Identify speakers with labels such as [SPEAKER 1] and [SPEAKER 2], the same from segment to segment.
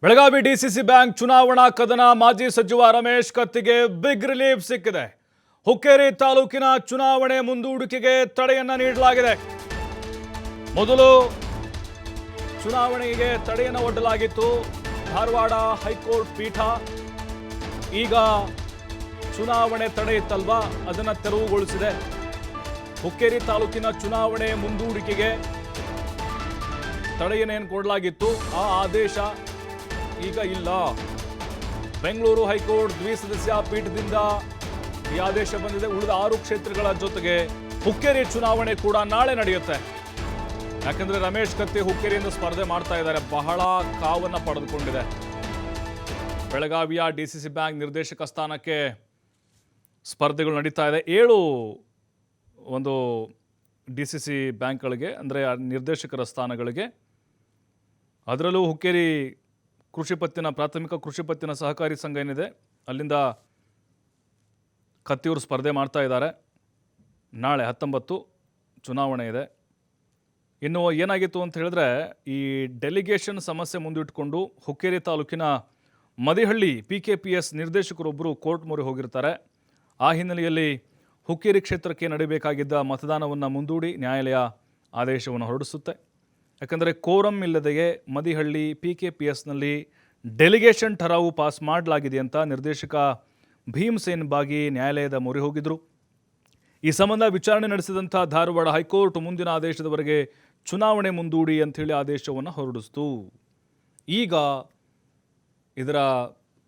[SPEAKER 1] Belagavi DCC bank ಚುನಾವಣಾ ಕದನ ಮಾಜಿ ಸಚಿವ ರಮೇಶ್ ಕತ್ತಿಗೆ ಬಿಗ್ ರಿಲೀಫ್ ಸಿಕ್ಕಿದೆ. ಹುಕ್ಕೇರಿ ತಾಲೂಕಿನ ಚುನಾವಣೆ ಮುಂದೂಡಿಕೆಗೆ ತಡೆಯನ್ನ ನೀಡಲಾಗಿದೆ. ಮೊದಲು ಚುನಾವಣೆಗೆ ತಡೆಯನ್ನು ಒಡ್ಡಲಾಗಿತ್ತು ಧಾರವಾಡ ಹೈಕೋರ್ಟ್ ಪೀಠ. ಈಗ ಚುನಾವಣೆ ತಡೆ ಇತ್ತಲ್ವಾ, ಅದನ್ನು ತೆರವುಗೊಳಿಸಿದೆ. ಹುಕ್ಕೇರಿ ತಾಲೂಕಿನ ಚುನಾವಣೆ ಮುಂದೂಡಿಕೆಗೆ ತಡೆಯನ್ನೇನು ಕೊಡಲಾಗಿತ್ತು, ಆ ಆದೇಶ ಈಗ ಇಲ್ಲ. ಬೆಂಗಳೂರು ಹೈಕೋರ್ಟ್ ದ್ವಿಸದಸ್ಯ ಪೀಠದಿಂದ ಈ ಆದೇಶ ಬಂದಿದೆ. ಉಳಿದ 6 ಕ್ಷೇತ್ರಗಳ ಜೊತೆಗೆ ಹುಕ್ಕೇರಿ ಚುನಾವಣೆ ಕೂಡ ನಾಳೆ ನಡೆಯುತ್ತೆ. ಯಾಕಂದ್ರೆ ರಮೇಶ್ ಕತ್ತಿ ಹುಕ್ಕೇರಿಯಿಂದ ಸ್ಪರ್ಧೆ ಮಾಡ್ತಾ ಇದ್ದಾರೆ. ಬಹಳ ಕಾವನ್ನ ಪಡೆದುಕೊಂಡಿದೆ. ಬೆಳಗಾವಿಯ ಡಿಸಿಸಿ ಬ್ಯಾಂಕ್ ನಿರ್ದೇಶಕ ಸ್ಥಾನಕ್ಕೆ ಸ್ಪರ್ಧೆಗಳು ನಡೀತಾ ಇದೆ. 7 ಒಂದು ಡಿಸಿಸಿ ಬ್ಯಾಂಕ್ಗಳಿಗೆ, ಅಂದರೆ ನಿರ್ದೇಶಕರ ಸ್ಥಾನಗಳಿಗೆ. ಅದರಲ್ಲೂ ಹುಕ್ಕೇರಿ ಪ್ರಾಥಮಿಕ ಕೃಷಿ ಪತ್ತಿನ ಸಹಕಾರಿ ಸಂಘ ಏನಿದೆ, ಅಲ್ಲಿಂದ ಕತ್ತಿಯವರು ಸ್ಪರ್ಧೆ ಮಾಡ್ತಾ ಇದ್ದಾರೆ. ನಾಳೆ 19 ಚುನಾವಣೆ ಇದೆ. ಇನ್ನು ಏನಾಗಿತ್ತು ಅಂತ ಹೇಳಿದ್ರೆ, ಈ ಡೆಲಿಗೇಷನ್ ಸಮಸ್ಯೆ ಮುಂದಿಟ್ಟುಕೊಂಡು ಹುಕ್ಕೇರಿ ತಾಲೂಕಿನ ಮದಿಹಳ್ಳಿ PKPS ನಿರ್ದೇಶಕರೊಬ್ಬರು ಕೋರ್ಟ್ ಮೊರೆ ಹೋಗಿರ್ತಾರೆ. ಆ ಹಿನ್ನೆಲೆಯಲ್ಲಿ ಹುಕ್ಕೇರಿ ಕ್ಷೇತ್ರಕ್ಕೆ ನಡೆಯಬೇಕಾಗಿದ್ದ ಮತದಾನವನ್ನು ಮುಂದೂಡಿ ನ್ಯಾಯಾಲಯ ಆದೇಶವನ್ನು ಹೊರಡಿಸುತ್ತೆ. ಯಾಕಂದರೆ ಕೋರಂ ಇಲ್ಲದೆಯೇ ಮದಿಹಳ್ಳಿ PKPSನಲ್ಲಿ ಡೆಲಿಗೇಷನ್ ಠರಾವು ಪಾಸ್ ಮಾಡಲಾಗಿದೆ ಅಂತ ನಿರ್ದೇಶಕ ಭೀಮಸೇನ್ ಬಾಗಿ ನ್ಯಾಯಾಲಯದ ಮೊರೆ ಹೋಗಿದ್ರು. ಈ ಸಂಬಂಧ ವಿಚಾರಣೆ ನಡೆಸಿದಂಥ ಧಾರವಾಡ ಹೈಕೋರ್ಟ್ ಮುಂದಿನ ಆದೇಶದವರೆಗೆ ಚುನಾವಣೆ ಮುಂದೂಡಿ ಅಂಥೇಳಿ ಆದೇಶವನ್ನು ಹೊರಡಿಸಿತು. ಈಗ ಇದರ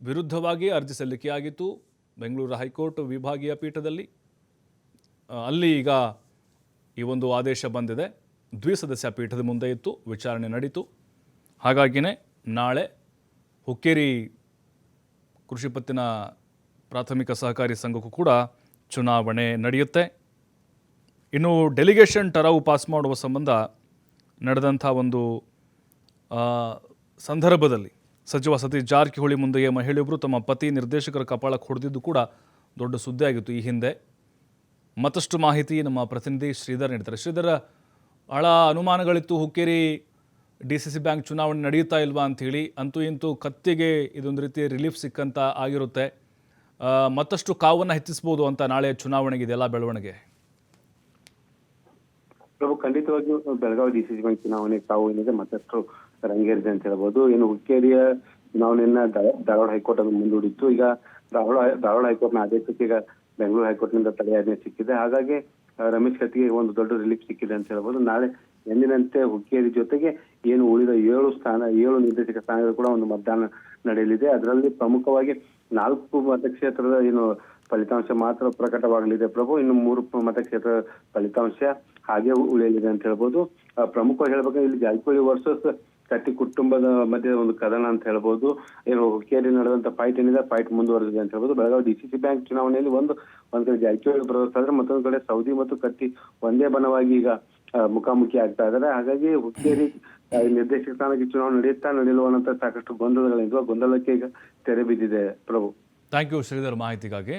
[SPEAKER 1] ವಿರುದ್ಧವಾಗಿ ಅರ್ಜಿ ಸಲ್ಲಿಕೆಯಾಗಿತ್ತು ಬೆಂಗಳೂರು ಹೈಕೋರ್ಟ್ ವಿಭಾಗೀಯ ಪೀಠದಲ್ಲಿ. ಅಲ್ಲಿ ಈಗ ಈ ಒಂದು ಆದೇಶ ಬಂದಿದೆ. ದ್ವಿಸದಸ್ಯ ಪೀಠದ ಮುಂದೆ ಇತ್ತು, ವಿಚಾರಣೆ ನಡೀತು. ಹಾಗಾಗಿನೇ ನಾಳೆ ಹುಕ್ಕೇರಿ ಕೃಷಿ ಪತ್ತಿನ ಪ್ರಾಥಮಿಕ ಸಹಕಾರಿ ಸಂಘಕ್ಕೂ ಕೂಡ ಚುನಾವಣೆ ನಡೆಯುತ್ತೆ. ಇನ್ನು ಡೆಲಿಗೇಷನ್ ಠರಾವು ಪಾಸ್ ಮಾಡುವ ಸಂಬಂಧ ನಡೆದಂಥ ಒಂದು ಸಂದರ್ಭದಲ್ಲಿ ಸಚಿವ ಸತೀಶ್ ಜಾರಕಿಹೊಳಿ ಮುಂದೆಯೇ ಮಹಿಳೆಯೊಬ್ಬರು ತಮ್ಮ ಪತಿ ನಿರ್ದೇಶಕರ ಕಪಾಳಕ್ಕೆ ಹೊಡೆದಿದ್ದು ಕೂಡ ದೊಡ್ಡ ಸುದ್ದಿ ಆಗಿತ್ತು ಈ ಹಿಂದೆ. ಮತ್ತಷ್ಟು ಮಾಹಿತಿ ನಮ್ಮ ಪ್ರತಿನಿಧಿ ಶ್ರೀಧರ್ ನೀಡ್ತಾರೆ. ಶ್ರೀಧರ್, ಬಹಳ ಅನುಮಾನಗಳಿತ್ತು ಹುಕ್ಕೇರಿ ಡಿಸಿಸಿ ಬ್ಯಾಂಕ್ ಚುನಾವಣೆ ನಡೆಯುತ್ತಾ ಇಲ್ವಾ ಅಂಥೇಳಿ. ಅಂತೂ ಇಂತೂ ಕತ್ತಿಗೆ ಇದೊಂದು ರೀತಿ ರಿಲೀಫ್ ಸಿಕ್ಕಂತ ಆಗಿರುತ್ತೆ. ಮತ್ತಷ್ಟು ಕಾವನ್ನು ಹೆಚ್ಚಿಸಬಹುದು ಅಂತ ನಾಳೆ ಚುನಾವಣೆಗೆ ಇದೆಲ್ಲ ಬೆಳವಣಿಗೆ.
[SPEAKER 2] ಪ್ರಭು, ಖಂಡಿತವಾಗಿಯೂ ಬೆಳಗಾವಿ ಡಿಸಿಸಿ ಬ್ಯಾಂಕ್ ಚುನಾವಣೆ ಕಾವು ಏನಿದೆ ಮತ್ತಷ್ಟು ರಂಗೇರಿದೆ ಅಂತ ಹೇಳ್ಬೋದು. ಏನು ಹುಕ್ಕೇರಿಯ ಚುನಾವಣೆಯನ್ನ ಧಾರವಾಡ ಹೈಕೋರ್ಟ್ ಅನ್ನು ಮುಂದೂಡಿತ್ತು. ಈಗ ಧಾರವಾಡ ಹೈಕೋರ್ಟ್ನ ಆದೇಶಕ್ಕೆ ಈಗ ಬೆಂಗಳೂರು ಹೈಕೋರ್ಟ್ನಿಂದ ತಡೆಯಾಜ್ಞೆ ಸಿಕ್ಕಿದೆ. ಹಾಗಾಗಿ ರಮೇಶ್ ಕತ್ತಿಗೆ ಒಂದು ದೊಡ್ಡ ರಿಲೀಫ್ ಸಿಕ್ಕಿದೆ ಅಂತ ಹೇಳ್ಬೋದು. ನಾಳೆ ಎಂದಿನಂತೆ ಹುಕ್ಕೇರಿ ಜೊತೆಗೆ ಏನು ಉಳಿದ 7 ನಿರ್ದೇಶಕ ಸ್ಥಾನಗಳು ಕೂಡ ಒಂದು ಮತದಾನ ನಡೆಯಲಿದೆ. ಅದರಲ್ಲಿ ಪ್ರಮುಖವಾಗಿ 4 ಮತಕ್ಷೇತ್ರದ ಏನು ಫಲಿತಾಂಶ ಮಾತ್ರ ಪ್ರಕಟವಾಗಲಿದೆ ಪ್ರಭು. ಇನ್ನು 3 ಮತಕ್ಷೇತ್ರ ಫಲಿತಾಂಶ ಹಾಗೆ ಉಳಿಯಲಿದೆ ಅಂತ ಹೇಳ್ಬೋದು. ಪ್ರಮುಖವಾಗಿ ಹೇಳ್ಬೇಕಂದ್ರೆ ಇಲ್ಲಿ ಜಾರಕಿಹೊಳಿ ವರ್ಸಸ್ ಕತ್ತಿ ಕುಟುಂಬದ ಮಧ್ಯೆ ಒಂದು ಕದನ ಅಂತ ಹೇಳ್ಬೋದು. ಏನು ಹುಕ್ಕೇರಿ ನಡೆದಂತ ಫೈಟ್ ಏನಿದೆ, ಫೈಟ್ ಮುಂದುವರೆದಿದೆ ಅಂತ ಹೇಳ್ಬೋದು. ಬೆಳಗಾವಿ ಡಿಸಿಸಿ ಬ್ಯಾಂಕ್ ಚುನಾವಣೆಯಲ್ಲಿ ಒಂದ್ ಕಡೆ ಜಾರಕಿಹೊಳಿ ಬರೋದಾದ್ರೆ ಮತ್ತೊಂದು ಕಡೆ ಸೌದಿ ಮತ್ತು ಕತ್ತಿ ಒಂದೇ ಬಣವಾಗಿ ಈಗ ಮುಖಾಮುಖಿ ಆಗ್ತಾ ಇದ್ದಾರೆ. ಹಾಗಾಗಿ ಹುಕ್ಕೇರಿ ನಿರ್ದೇಶಕ ಸ್ಥಾನಕ್ಕೆ ಚುನಾವಣೆ ನಡೆಯಲ್ವ ಅನ್ನೋ ಸಾಕಷ್ಟು ಗೊಂದಲಗಳಿದ್ವು. ಗೊಂದಲಕ್ಕೆ ಈಗ ತೆರೆ ಬಿದ್ದಿದೆ ಪ್ರಭು.
[SPEAKER 1] ಥ್ಯಾಂಕ್ ಯು ಶ್ರೀಧರ್ ಮಾಹಿತಿಗಾಗಿ.